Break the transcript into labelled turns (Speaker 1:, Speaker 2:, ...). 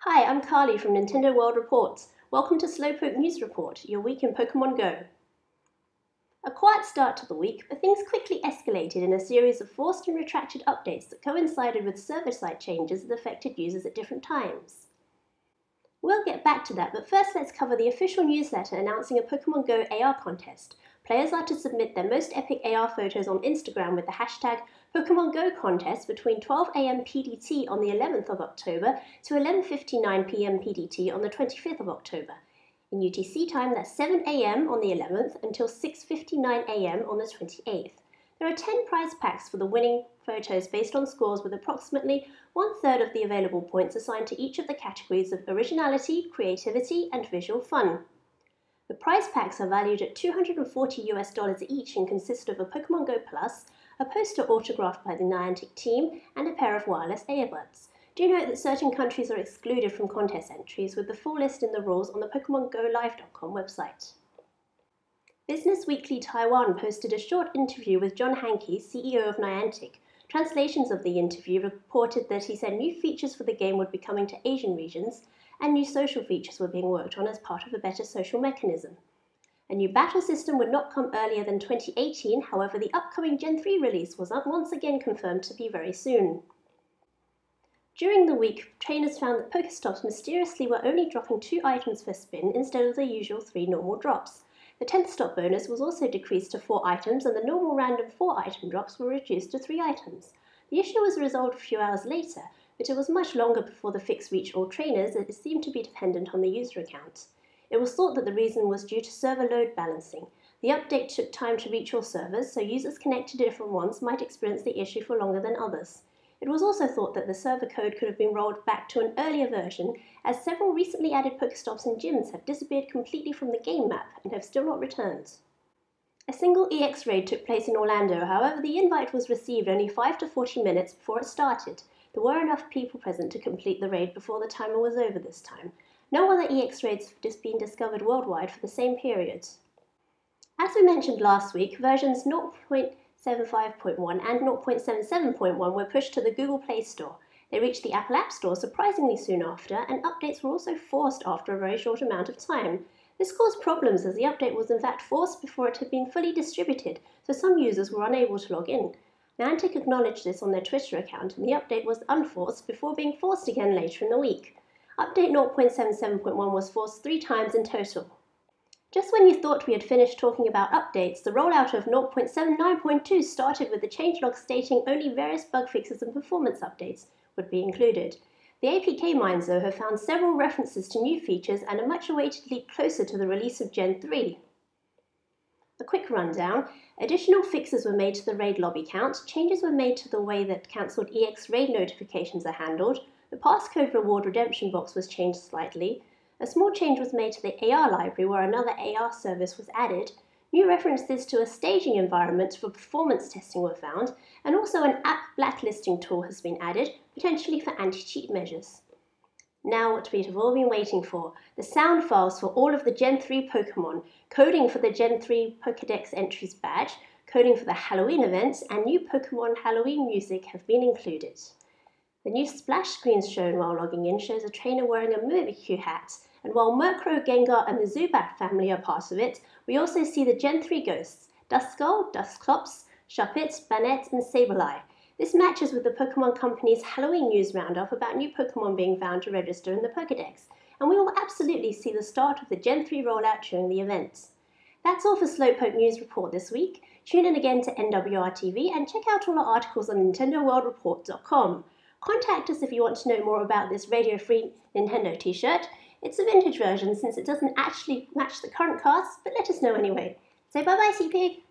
Speaker 1: Hi, I'm Carly from Nintendo World Reports. Welcome to Slowpoke News Report, your week in Pokemon Go. A quiet start to the week, but things quickly escalated in a series of forced and retracted updates that coincided with server-side changes that affected users at different times. We'll get back to that, but first let's cover the official newsletter announcing a Pokemon Go AR contest. Players are to submit their most epic AR photos on Instagram with the hashtag Pokemon Go contest between 12 AM PDT on the 11th of October to 11:59 PM PDT on the 25th of October. In UTC time, that's 7 AM on the 11th until 6:59 AM on the 28th. There are 10 prize packs for the winning photos based on scores with approximately 1/3 of the available points assigned to each of the categories of originality, creativity, and visual fun. The prize packs are valued at $240 each and consist of a Pokemon Go Plus, a poster autographed by the Niantic team, and a pair of wireless earbuds. Do note that certain countries are excluded from contest entries, with the full list in the rules on the PokemonGoLive.com website. Business Weekly Taiwan posted a short interview with John Hankey, CEO of Niantic. Translations of the interview reported that he said new features for the game would be coming to Asian regions, and new social features were being worked on as part of a better social mechanism. A new battle system would not come earlier than 2018, however the upcoming Gen 3 release was once again confirmed to be very soon. During the week, trainers found that Pokestops mysteriously were only dropping 2 items per spin instead of the usual 3 normal drops. The 10th stop bonus was also decreased to 4 items, and the normal random 4-item drops were reduced to 3 items. The issue was resolved a few hours later, but it was much longer before the fix reached all trainers, as it seemed to be dependent on the user account. It was thought that the reason was due to server load balancing. The update took time to reach all servers, so users connected to different ones might experience the issue for longer than others. It was also thought that the server code could have been rolled back to an earlier version, as several recently added Pokestops and gyms have disappeared completely from the game map and have still not returned. A single EX raid took place in Orlando, however the invite was received only 5 to 40 minutes before it started. There were enough people present to complete the raid before the timer was over this time. No other EX raids have just been discovered worldwide for the same period. As we mentioned last week, versions 0.75.1 and 0.77.1 were pushed to the Google Play Store. They reached the Apple App Store surprisingly soon after, and updates were also forced after a very short amount of time. This caused problems as the update was in fact forced before it had been fully distributed, so some users were unable to log in. Niantic acknowledged this on their Twitter account, and the update was unforced before being forced again later in the week. Update 0.77.1 was forced 3 times in total. Just when you thought we had finished talking about updates, the rollout of 0.79.2 started with the changelog stating only various bug fixes and performance updates would be included. The APK mines, though, have found several references to new features and a much-awaited leap closer to the release of Gen 3. A quick rundown. Additional fixes were made to the raid lobby count, changes were made to the way that cancelled EX raid notifications are handled, the passcode reward redemption box was changed slightly, a small change was made to the AR library where another AR service was added, new references to a staging environment for performance testing were found, and also an app blacklisting tool has been added, potentially for anti-cheat measures. Now what we'd have all been waiting for, the sound files for all of the Gen 3 Pokemon, coding for the Gen 3 Pokédex entries badge, coding for the Halloween events, and new Pokemon Halloween music have been included. The new splash screens shown while logging in shows a trainer wearing a Mimikyu hat, and while Murkrow, Gengar, and the Zubat family are part of it, we also see the Gen 3 ghosts, Duskull, Dusclops, Shuppet, Banette, and Sableye. This matches with the Pokemon Company's Halloween news roundup about new Pokemon being found to register in the Pokédex, and we will absolutely see the start of the Gen 3 rollout during the event. That's all for Slowpoke News Report this week. Tune in again to NWR TV and check out all our articles on NintendoWorldReport.com. Contact us if you want to know more about this radio-free Nintendo t-shirt. It's a vintage version since it doesn't actually match the current cast, but let us know anyway. So bye-bye, CP!